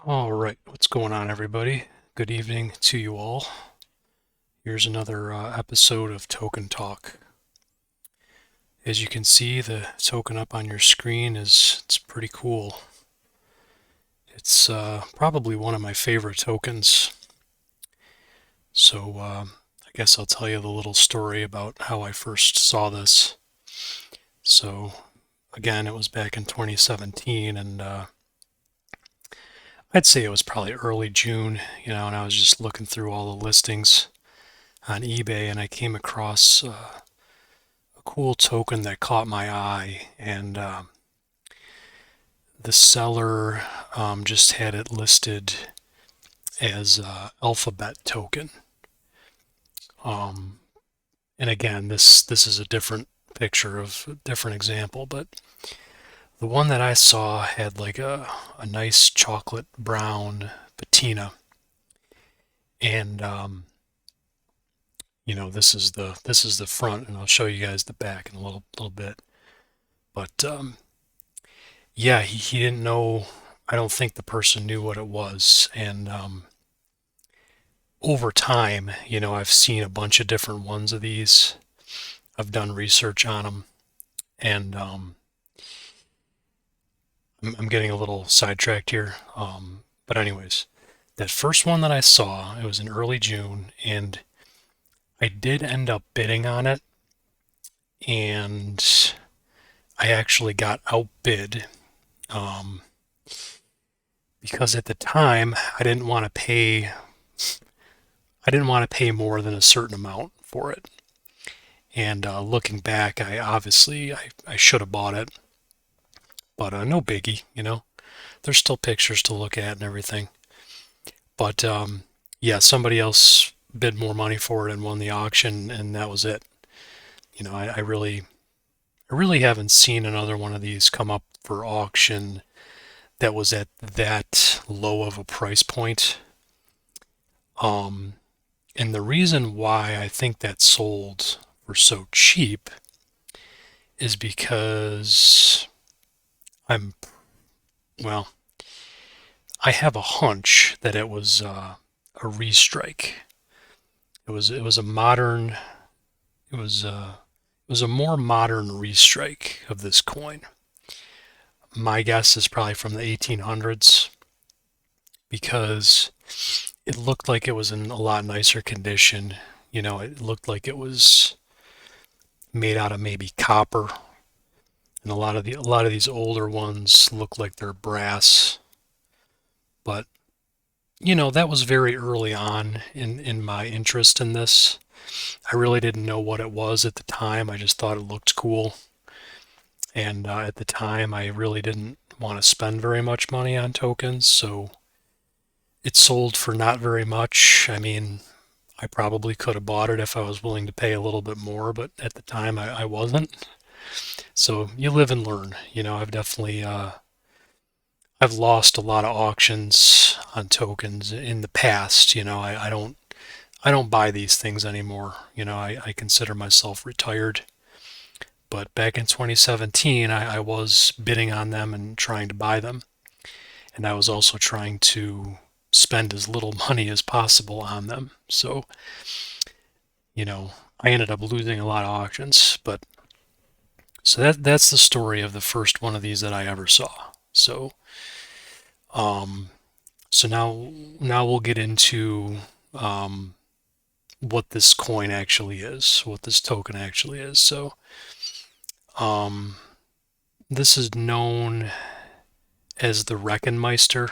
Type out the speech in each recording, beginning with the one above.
All right, what's going on, everybody? Good evening to you all. Here's another episode of Token Talk. As you can see, the token up on your screen it's pretty cool. It's probably one of my favorite tokens. So I guess I'll tell you the little story about how I first saw this. So again, it was back in 2017, and I'd say it was probably early June, and I was just looking through all the listings on eBay, and I came across a cool token that caught my eye, and the seller just had it listed as alphabet token. Um, and again, this is a different picture of a different example, but the one that I saw had like a nice chocolate brown patina, and this is the front, and I'll show you guys the back in a little bit. But yeah, he didn't know. I don't think the person knew what it was, and over time, I've seen a bunch of different ones of these. I've done research on them, and I'm getting a little sidetracked here. But anyways, that first one that I saw, it was in early June, and I did end up bidding on it, and I actually got outbid um, because at the time I didn't want to pay more than a certain amount for it. And looking back, I should have bought it, but no biggie. There's still pictures to look at and everything. But yeah, somebody else bid more money for it and won the auction, and that was it. I really haven't seen another one of these come up for auction that was at that low of a price point. Um, and the reason why I think that sold for so cheap is because I'm, well, I have a hunch that it was a restrike. It was a modern, it was a more modern restrike of this coin. My guess is probably from the 1800s because it looked like it was in a lot nicer condition. It looked like it was made out of maybe copper, and a lot of these older ones look like they're brass. But that was very early on in my interest in this. I really didn't know what it was at the time. I just thought it looked cool. And at the time, I really didn't want to spend very much money on tokens, so it sold for not very much. I mean, I probably could have bought it if I was willing to pay a little bit more, but at the time I wasn't. So you live and learn. I've definitely I've lost a lot of auctions on tokens in the past. I don't buy these things anymore. I consider myself retired. But back in 2017, I was bidding on them and trying to buy them. And I was also trying to spend as little money as possible on them. So, I ended up losing a lot of auctions. But so that's the story of the first one of these that I ever saw. So, um, so now we'll get into what this coin actually is, what this token actually is. So, um, this is known as the Rechenmeister.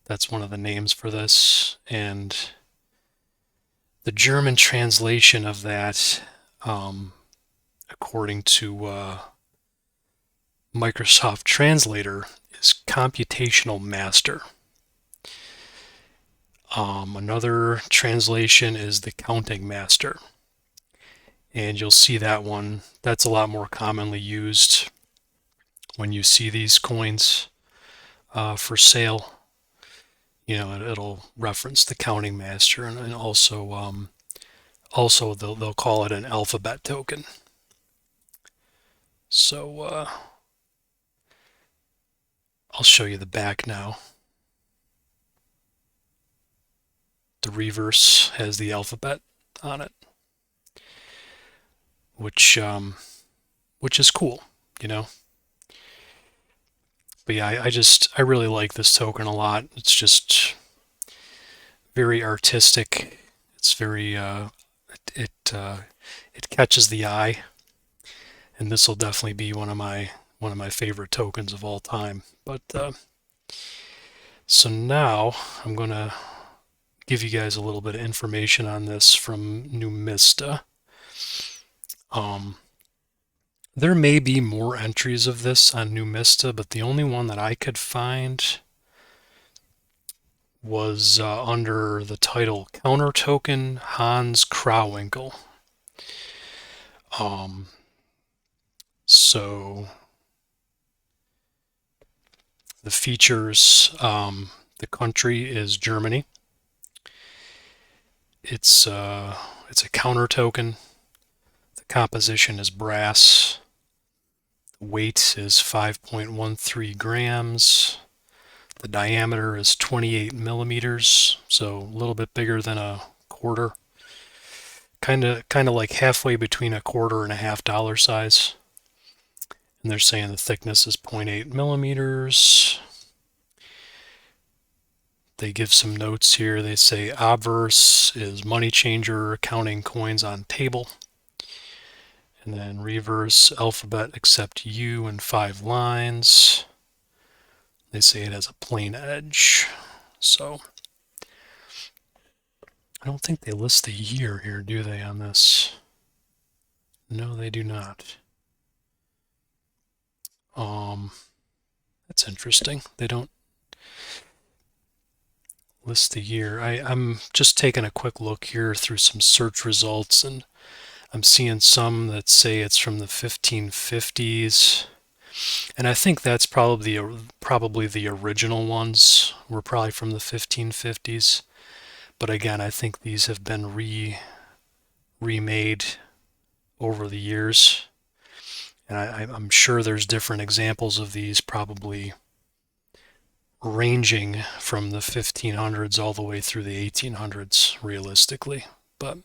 That's one of the names for this. And the German translation of that, according to Microsoft Translator, is computational master. Another translation is the counting master. And you'll see that one. That's a lot more commonly used when you see these coins for sale. It'll reference the counting master, and also they'll call it an alphabet token. So I'll show you the back now. the reverse has the alphabet on it, which is cool, you know. But yeah, I really like this token a lot. It's just very artistic. It's very it catches the eye, and this will definitely be one of my favorite tokens of all time. But so now I'm gonna give you guys a little bit of information on this from Numista. Um, there may be more entries of this on Numista, but the only one that I could find was under the title Counter Token Hans Krawinkel. Um, so the features, the country is Germany. It's a counter token. The composition is brass. The weight is 5.13 grams. The diameter is 28 millimeters, so a little bit bigger than a quarter. Kind of like halfway between a quarter and a $half size. And they're saying the thickness is 0.8 millimeters. They give some notes here. They say obverse is money changer, counting coins on table. And then reverse alphabet except U and 5 lines. They say it has a plain edge. So I don't think they list the year here, do they, on this? No, they do not. That's interesting. They don't list the year. I'm just taking a quick look here through some search results, and I'm seeing some that say it's from the 1550s. And I think that's probably the original ones were probably from the 1550s. But again, I think these have been remade over the years. And I'm sure there's different examples of these, probably ranging from the 1500s all the way through the 1800s, realistically. But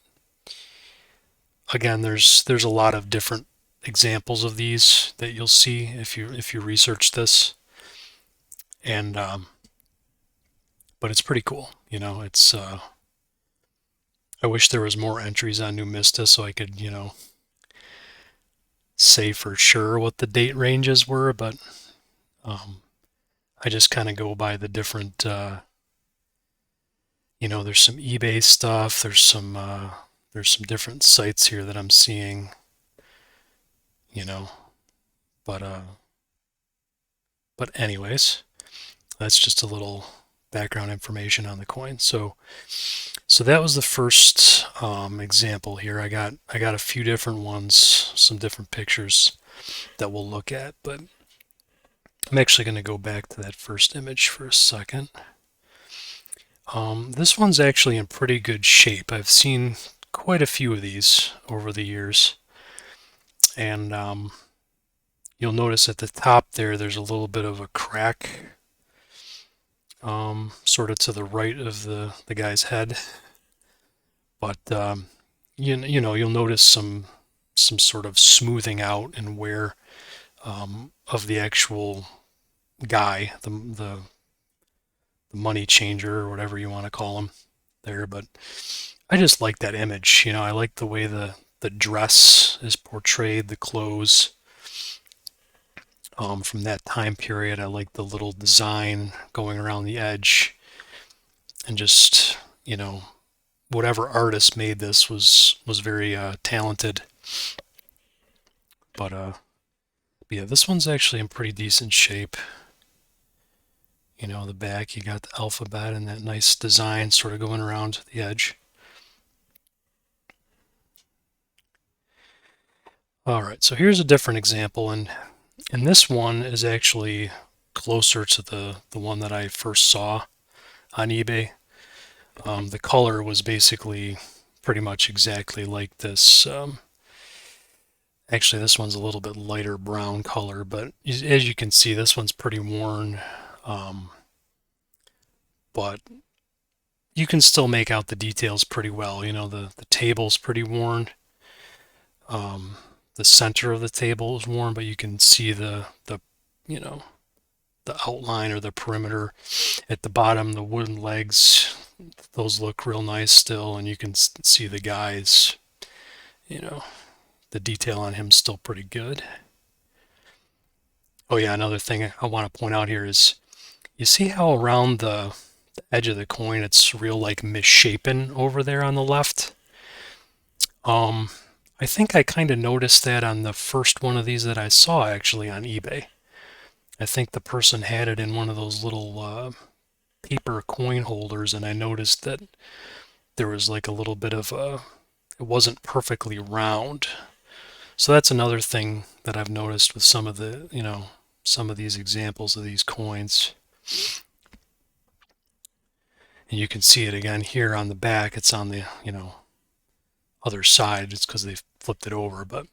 again, there's a lot of different examples of these that you'll see if you research this. And but it's pretty cool, you know. It's I wish there was more entries on Numista so I could, you know, say for sure what the date ranges were, but I just kind of go by the different, you know, there's some eBay stuff, there's some different sites here that I'm seeing, you know, but anyways, that's just a little background information on the coin. So that was the first example here. I got a few different ones, some different pictures that we'll look at, but I'm actually going to go back to that first image for a second. This one's actually in pretty good shape. I've seen quite a few of these over the years, and you'll notice at the top there's a little bit of a crack, sort of to the right of the guy's head. But you know, you'll notice some sort of smoothing out and wear of the actual guy, the money changer or whatever you want to call him there. But I just like that image. You know, I like the way the dress is portrayed, the clothes from that time period. I like the little design going around the edge, and just, you know, whatever artist made this was very talented. But yeah, this one's actually in pretty decent shape. You know, the back, you got the alphabet and that nice design sort of going around the edge. All right, so here's a different example, and this one is actually closer to the one that I first saw on eBay. The color was basically pretty much exactly like this. Actually, this one's a little bit lighter brown color, but as you can see, this one's pretty worn. But you can still make out the details pretty well. You know, the table's pretty worn. The center of the table is worn, but you can see the you know, the outline or the perimeter at the bottom. The wooden legs, those look real nice still, and you can see the guys. You know, the detail on him's still pretty good. Oh yeah, another thing I want to point out here is you see how around the edge of the coin it's real like misshapen over there on the left. Um, I think I kind of noticed that on the first one of these that I saw actually on eBay. I think the person had it in one of those little paper coin holders, and I noticed that there was like a little bit of a, it wasn't perfectly round. So that's another thing that I've noticed with some of the, some of these examples of these coins. And you can see it again here on the back. It's on the, other side. It's because they flipped it over, but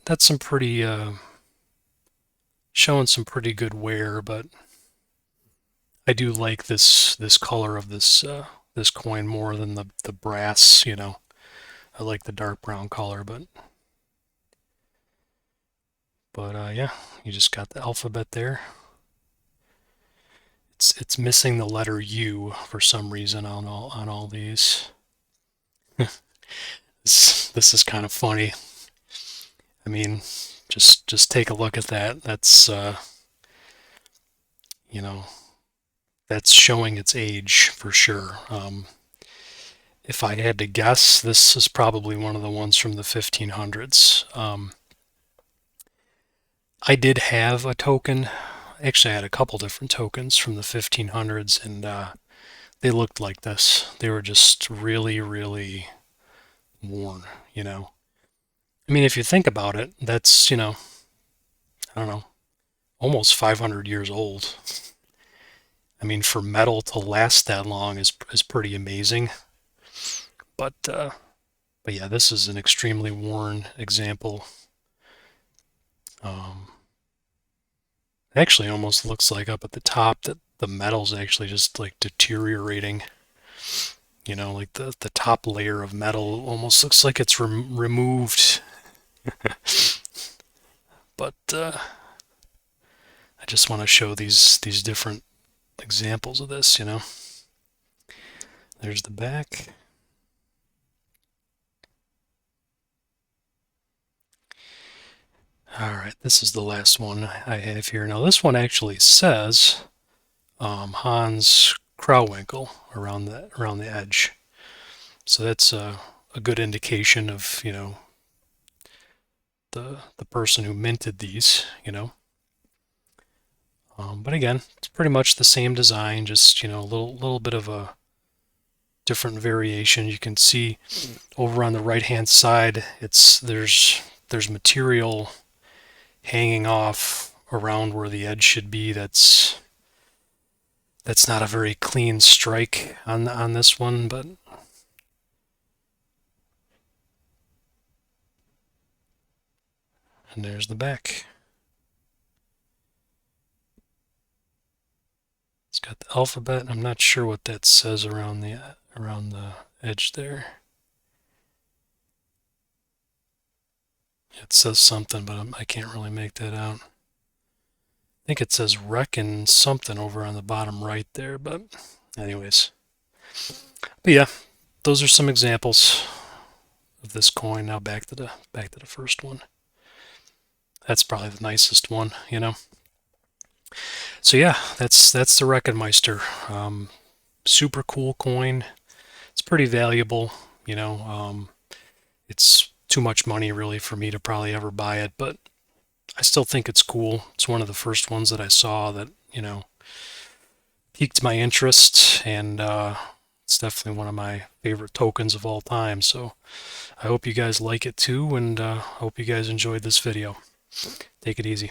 that's some pretty, showing some pretty good wear, but I do like this color of this coin more than the brass, I like the dark brown color, but yeah, you just got the alphabet there. It's missing the letter U for some reason on all these. This is kind of funny. I mean, just take a look at that. That's that's showing its age for sure. If I had to guess, this is probably one of the ones from the 1500s. I did have a token. Actually, I had a couple different tokens from the 1500s, and they looked like this. They were just really, really worn, I mean, if you think about it, that's, I don't know, almost 500 years old. I mean, for metal to last that long is pretty amazing. But yeah, this is an extremely worn example. Actually almost looks like up at the top that the metal's actually just like deteriorating. Like the top layer of metal almost looks like it's removed. But I just want to show these different examples of this, There's the back. All right, this is the last one I have here. Now this one actually says Hans Krawinckel around the edge, so that's a good indication of the person who minted these, But again, it's pretty much the same design, just a little bit of a different variation. You can see over on the right hand side, there's material hanging off around where the edge should be. That's not a very clean strike on this one, but and there's the back. It's got the alphabet. I'm not sure what that says around the edge there. It says something, but I can't really make that out. I think it says Reckon something over on the bottom right there, but anyways. But yeah, those are some examples of this coin. Now back to the first one. That's probably the nicest one, So yeah, that's the Rechenmeister. Super cool coin. It's pretty valuable, it's too much money really for me to probably ever buy it, but I still think it's cool. It's one of the first ones that I saw that, piqued my interest, and it's definitely one of my favorite tokens of all time. So I hope you guys like it too, and I hope you guys enjoyed this video. Take it easy.